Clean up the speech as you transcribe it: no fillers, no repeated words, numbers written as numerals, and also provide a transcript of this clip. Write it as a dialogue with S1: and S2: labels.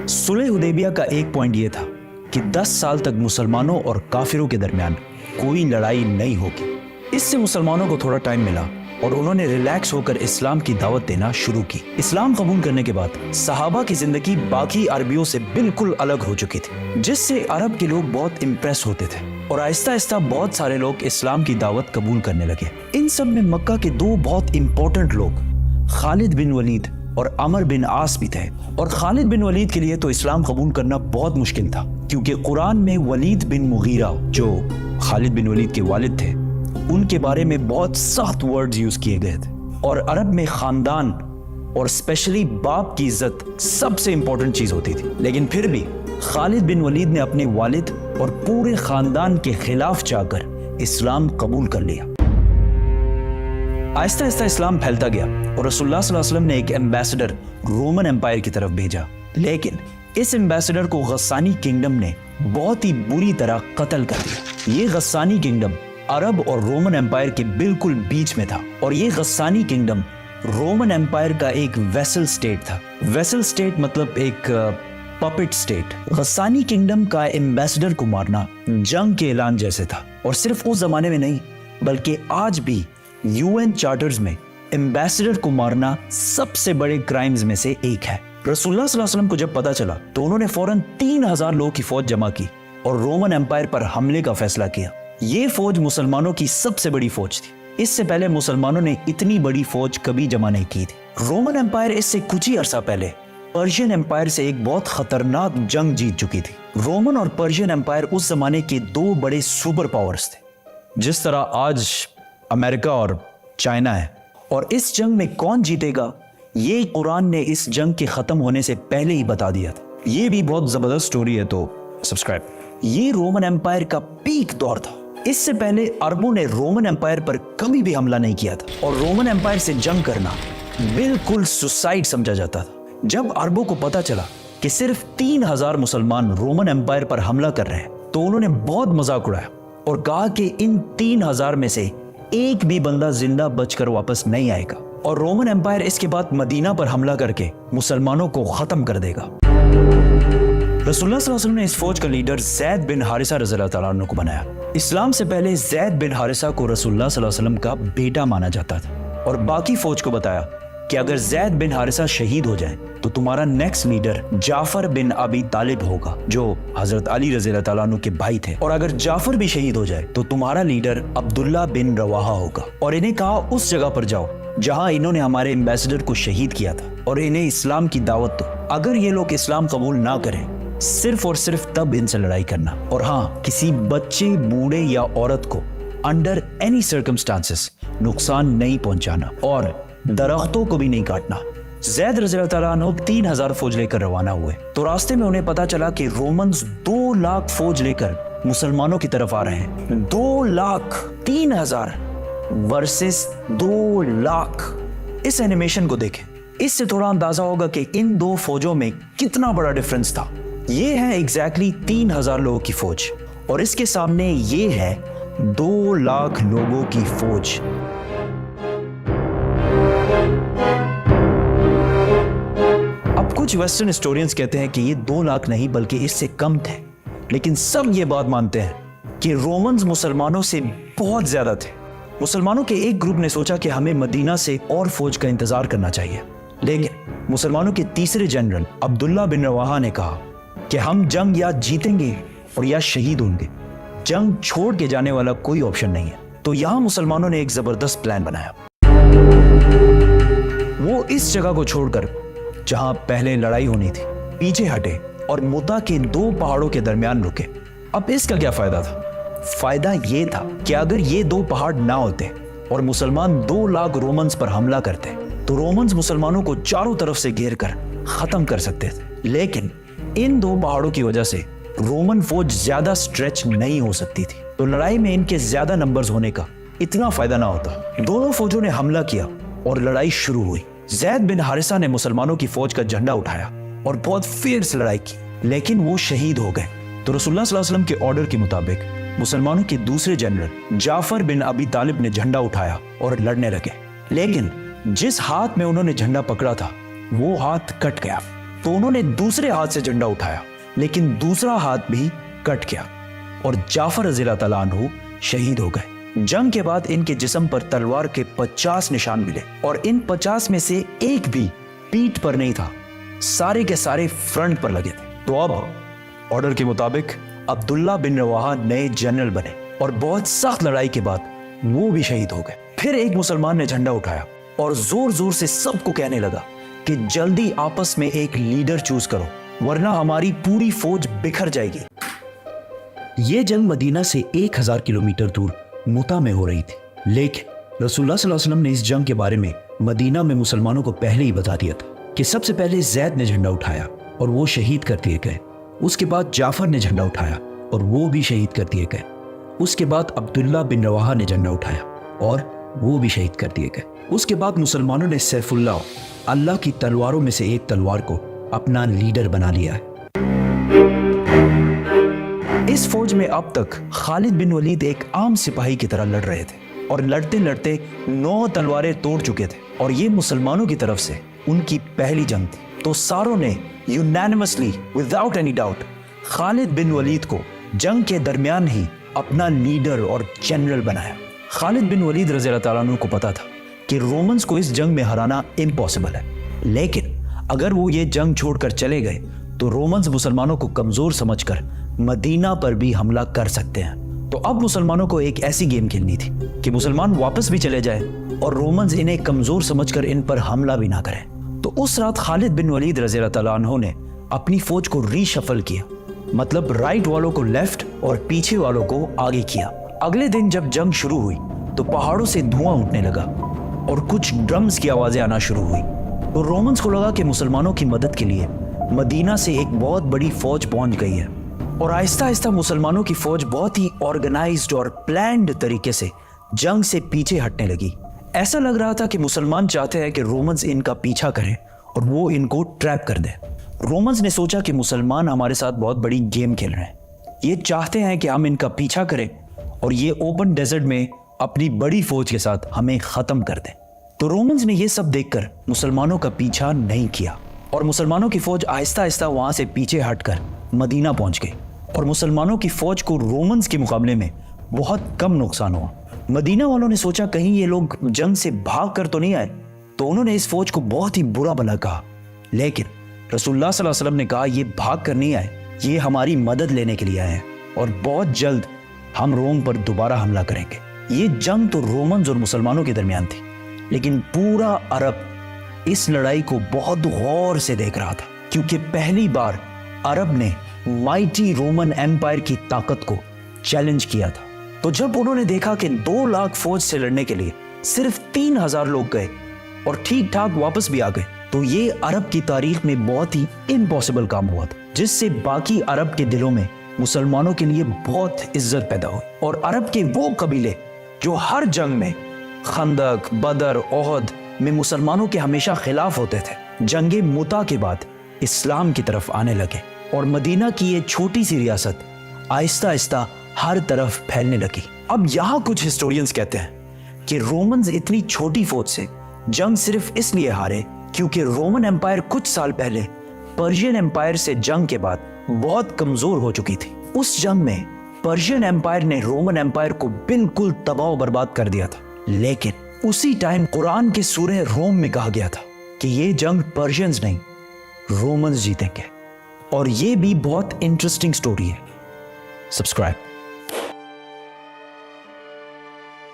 S1: सुलह हुदैबिया का एक पॉइंट ये था कि 10 साल तक मुसलमानों और काफिरों के दरमियान कोई लड़ाई नहीं होगी। इससे मुसलमानों को थोड़ा टाइम मिला और उन्होंने रिलैक्स होकर इस्लाम की दावत देना शुरू की। इस्लाम कबूल करने के बाद सहाबा की जिंदगी बाकी अरबियों से बिल्कुल अलग हो चुकी थी, जिससे अरब के लोग बहुत इम्प्रेस होते थे और आहिस्ता आहिस्ता बहुत सारे लोग इस्लाम की दावत कबूल करने लगे। इन सब में मक्का के दो बहुत इंपॉर्टेंट लोग खालिद बिन वलीद और अमर बिन आस भी थे। और खालिद बिन वलीद के लिए तो इस्लाम कबूल करना बहुत मुश्किल था, क्योंकि कुरान में वलीद बिन मुगीरा, जो खालिद बिन वलीद के वालिद थे, उनके बारे में बहुत सख्त वर्ड्स यूज किए गए थे। और अरब में खानदान और स्पेशली बाप की इज्जत सबसे इंपॉर्टेंट चीज होती थी। लेकिन फिर भी खालिद बिन वलीद ने अपने वालिद और पूरे खानदान के खिलाफ जाकर इस्लाम कबूल कर लिया। आहिस्ता आहिस्ता इस्लाम फैलता गया और रसूलुल्लाह सल्लल्लाहु अलैहि वसल्लम ने एक एम्बेसडर रोमन एम्पायर की तरफ भेजा। लेकिन इस एम्बेसडर को गस्सानी किंगडम ने बहुत ही बुरी तरह कत्ल कर दिया। ये गस्सानी किंगडम अरब और रोमन एम्पायर के बिल्कुल बीच में था और ये गस्सानी किंगडम रोमन एम्पायर का एक वेसल स्टेट था। वेसल स्टेट मतलब एक पपेट स्टेट। गस्सानी किंगडम का एम्बेसडर को मारना जंग के ऐलान जैसे था। और सिर्फ उस जमाने में नहीं, बल्कि आज भी यूएन चार्टर्स में एम्बेसडर को मारना सबसे बड़े क्राइम्स में से एक है। रसूलुल्लाह सल्लल्लाहु अलैहि वसल्लम को जब पता चला तो उन्होंने फौरन 3000 लोगों की फौज जमा की और रोमन एम्पायर पर हमले का फैसला किया। ये फौज मुसलमानों की सबसे बड़ी फौज थी। इससे पहले मुसलमानों ने इतनी बड़ी फौज कभी जमा नहीं की थी। रोमन एम्पायर इससे कुछ ही अरसा पहले पर्शियन एम्पायर से एक बहुत खतरनाक जंग जीत चुकी थी। रोमन और पर्शियन एम्पायर उस जमाने के दो बड़े सुपर पावर्स थे, जिस तरह आज अमेरिका और चाइना है। और इस जंग में कौन जीतेगा ये कुरान ने इस जंग के खत्म होने से पहले ही बता दिया था। ये भी बहुत जबरदस्त स्टोरी है, तो सब्सक्राइब। ये रोमन एम्पायर का पीक दौर था। इससे पहले अरबों ने रोमन एम्पायर पर कभी भी हमला नहीं किया था और रोमन एम्पायर से जंग करना बिल्कुल सुसाइड समझा जाता था। जब अरबों को पता चला कि सिर्फ 3000 मुसलमान रोमन एम्पायर पर हमला कर रहे हैं, तो उन्होंने बहुत मजाक उड़ाया और कहा कि इन 3000 में से एक भी बंदा जिंदा बचकर वापस नहीं आएगा और रोमन एम्पायर इसके बाद मदीना पर हमला करके मुसलमानों को खत्म कर देगा। रसूलुल्लाह सल्लल्लाहु अलैहि वसल्लम ने इस फौज का लीडर ज़ैद बिन हारिसा रज़ियल्लाहु तआला अन्हु को बनाया। इस्लाम से पहले ज़ैद बिन हारिसा को रसूलुल्लाह सल्लल्लाहु अलैहि वसल्लम का बेटा माना जाता था और बाकी फौज को बताया कि अगर ज़ैद बिन हारिसा शहीद हो जाए तो तुम्हारा नेक्स्ट लीडर जाफर बिन अबी तालिब होगा, जो हजरत अली रज़ियल्लाहु तआला अन्हु के भाई थे। और अगर जाफर भी शहीद हो जाए तो तुम्हारा लीडर अब्दुल्ला बिन रवाहा होगा। और इन्हें कहा उस जगह पर जाओ जहां इन्होंने हमारे एम्बेसडर को शहीद किया था और इन्हें इस्लाम की दावत दो। अगर ये लोग इस्लाम कबूल ना करें, सिर्फ और सिर्फ तब इनसे लड़ाई करना। और हाँ, किसी बच्चे, बूढ़े या औरत को अंडर एनी सर्कमस्टांसेस नुकसान नहीं पहुंचाना और दरख्तों को भी नहीं काटना। ज़ैद रज़ियल्लाहु तआला अन्हु 3000 फौज लेकर रवाना हुए तो रास्ते में उन्हें पता चला कि रोमन्स 2 लाख फौज लेकर मुसलमानों की तरफ आ रहे हैं। 2 लाख 3000 वर्सेस 2 लाख। इस एनिमेशन को देखें, इससे थोड़ा अंदाजा होगा कि इन दो फौजों में कितना बड़ा डिफरेंस था। ये है एग्जैक्टली 3000 लोगों की फौज और इसके सामने ये है 2 लाख लोगों की फौज। अब कुछ वेस्टर्न हिस्टोरियंस कहते हैं कि ये 2 लाख नहीं बल्कि इससे कम थे, लेकिन सब ये बात मानते हैं कि रोमन्स मुसलमानों से बहुत ज्यादा थे। मुसलमानों के एक ग्रुप ने सोचा कि हमें मदीना से और फौज का इंतजार करना चाहिए, लेकिन मुसलमानों के तीसरे जनरल अब्दुल्ला बिन रवाहा ने कहा कि हम जंग या जीतेंगे और या शहीद होंगे, जंग छोड़ के जाने वाला कोई ऑप्शन नहीं है। तो यहां मुसलमानों ने एक जबरदस्त प्लान बनाया। वो इस जगह को छोड़कर जहां पहले लड़ाई होनी थी पीछे हटे और मुता के 2 पहाड़ों के दरमियान रुके। अब इसका क्या फायदा था? फायदा ये था कि अगर ये 2 पहाड़ ना होते और मुसलमान 2 लाख रोमन्स पर हमला करते तो रोमन्स मुसलमानों को चारों तरफ से घेर कर खत्म कर सकते थे। लेकिन इन 2 पहाड़ों की वजह से रोमन फौज ज्यादा स्ट्रेच नहीं हो सकती थी, तो लड़ाई में इनके ज्यादा नंबर्स होने का इतना फायदा ना होता। दोनों फौजों ने हमला किया और लड़ाई शुरू हुई। ज़ैद बिन हारिसा ने मुसलमानों की फौज का झंडा उठाया और बहुत फियर्स लड़ाई की, लेकिन वो शहीद हो गए। तो रसूलुल्लाह सल्लल्लाहु अलैहि वसल्लम के ऑर्डर के मुताबिक मुसलमानों के दूसरे जनरल जाफर बिन अबी तालिब ने झंडा उठाया और लड़ने लगे। लेकिन जिस हाथ में उन्होंने झंडा पकड़ा था वो हाथ कट गया। तो उन्होंने दूसरे हाथ से झंडा उठाया, लेकिन दूसरा हाथ भी कट गया और जाफर रज़ियल्लाहु ताला अन्हु शहीद हो गए। जंग के बाद इनके जिस्म पर तलवार के 50 निशान मिले और इन 50 में से एक भी पीठ पर नहीं था, सारे के सारे फ्रंट पर लगे थे। तो अब ऑर्डर के मुताबिक अब्दुल्ला बिन रवाहा नए जनरल बने और बहुत सख्त लड़ाई के बाद वो भी शहीद हो गए। फिर एक मुसलमान ने झंडा उठाया और जोर जोर से सबको कहने लगा कि जल्दी आपस में एक लीडर चूज करो, वरना हमारी पूरी फौज बिखर जाएगी।
S2: ये जंग मदीना से 1000 किलोमीटर दूर मुता में हो रही थी, लेकिन रसूलुल्लाह सल्लल्लाहु अलैहि वसल्लम ने इस जंग के बारे में मदीना में मुसलमानों को पहले ही बता दिया था कि सबसे पहले जैद ने झंडा उठाया और वो शहीद कर दिए गए। उसके बाद जाफर ने झंडा उठाया और वो भी शहीद कर दिए गए। उसके बाद अब्दुल्ला बिन रवाहा ने झंडा उठाया और वो भी शहीद कर दिए गए। उसके बाद मुसलमानों ने सैफुल्लाह, अल्लाह की तलवारों में से एक तलवार को अपना लीडर बना लिया है।
S1: इस फौज में अब तक खालिद बिन वलीद एक आम सिपाही की तरह लड़ रहे थे और लड़ते लड़ते 9 तलवारें तोड़ चुके थे और ये मुसलमानों की तरफ से उनकी पहली जंग थी। तो सारों ने unanimously without any doubt Khalid bin Walid को जंग के दरमियान ही अपना लीडर और जनरल बनाया। खालिद बिन वलीद रज़ियल्लाहु ताला अन्हु को पता था कि रोमन्स को इस जंग में हराना इम्पॉसिबल है, लेकिन अगर वो ये जंग छोड़कर चले गए तो रोमन्स मुसलमानों को कमजोर समझकर मदीना पर भी हमला कर सकते हैं। तो अब मुसलमानों को एक ऐसी गेम खेलनी थी कि मुसलमान वापस भी चले जाए और रोमन्स इन्हें कमजोर समझकर इन पर हमला भी ना करें। तो उस रात खालिद बिन वलीद रज़ियल्लाहु ताला अन्हु ने अपनी फौज को रीशफल किया, मतलब राइट वालों को लेफ्ट और पीछे वालों को आगे किया। अगले दिन जब जंग शुरू हुई तो पहाड़ों से धुआं उठने लगा और कुछ ड्रम्स की आवाजें आना शुरू हुई। तो रोमन्स को लगा कि मुसलमानों की मदद के लिए मदीना से एक बहुत बड़ी फौज पहुंच गई है और आहिस्ता आहिस्ता मुसलमानों की फौज बहुत ही ऑर्गेनाइज्ड और प्लान्ड तरीके से जंग से पीछे हटने लगी। ऐसा लग रहा था कि मुसलमान चाहते हैं कि रोमन्स इनका पीछा करें और वो इनको ट्रैप कर दें। रोमन्स ने सोचा कि मुसलमान हमारे साथ बहुत बड़ी गेम खेल रहे हैं, ये चाहते हैं कि हम इनका पीछा करें और ये ओपन डेजर्ट में अपनी बड़ी फौज के साथ हमें खत्म कर दें। तो रोमन्स ने ये सब देखकर मुसलमानों का पीछा नहीं किया और मुसलमानों की फौज आहिस्ता आहिस्ता वहां से पीछे हटकर मदीना पहुंच गई और मुसलमानों की फौज को रोमन्स के मुकाबले में बहुत कम नुकसान हुआ। मदीना वालों ने सोचा कहीं ये लोग जंग से भाग कर तो नहीं आए, तो उन्होंने इस फौज को बहुत ही बुरा भला कहा, लेकिन रसूलुल्लाह सल्लल्लाहु अलैहि वसल्लम ने कहा ये भाग कर नहीं आए, ये हमारी मदद लेने के लिए आए हैं और बहुत जल्द हम रोम पर दोबारा हमला करेंगे। ये जंग तो रोमन्स और मुसलमानों के दरमियान थी, लेकिन पूरा अरब इस लड़ाई को बहुत गौर से देख रहा था, क्योंकि पहली बार अरब ने माइटी रोमन एम्पायर की ताकत को चैलेंज किया था। तो जब उन्होंने देखा कि 2 लाख फौज से लड़ने के लिए सिर्फ 3000 लोग गए और ठीक ठाक वापस भी आ गए, तो ये अरब की तारीख में बहुत ही इम्पॉसिबल काम हुआ था, जिससे बाकी अरब के दिलों में मुसलमानों के लिए बहुत इज्जत पैदा हुई। और अरब के वो कबीले जो हर जंग में खंदक, बदर, ओहद में मुसलमानों के हमेशा खिलाफ होते थे, जंगे मुता के बाद इस्लाम की तरफ आने लगे और मदीना की ये छोटी सी रियासत आहिस्ता आहिस्ता हर तरफ फैलने लगी। अब यहाँ कुछ हिस्टोरियंस कहते हैं कि रोमन्स इतनी छोटी फौज से जंग सिर्फ इसलिए हारे क्योंकि रोमन एम्पायर कुछ साल पहले पर्शियन एम्पायर से जंग के बाद बहुत कमजोर हो चुकी थी। उस जंग में पर्शियन एम्पायर ने रोमन एम्पायर को बिल्कुल तबाह बर्बाद कर दिया था, लेकिन उसी टाइम कुरान के सूरह रोम में कहा गया था कि ये जंग पर्शियंस नहीं रोमन्स जीतेंगे। और ये भी बहुत इंटरेस्टिंग स्टोरी है। सब्सक्राइब।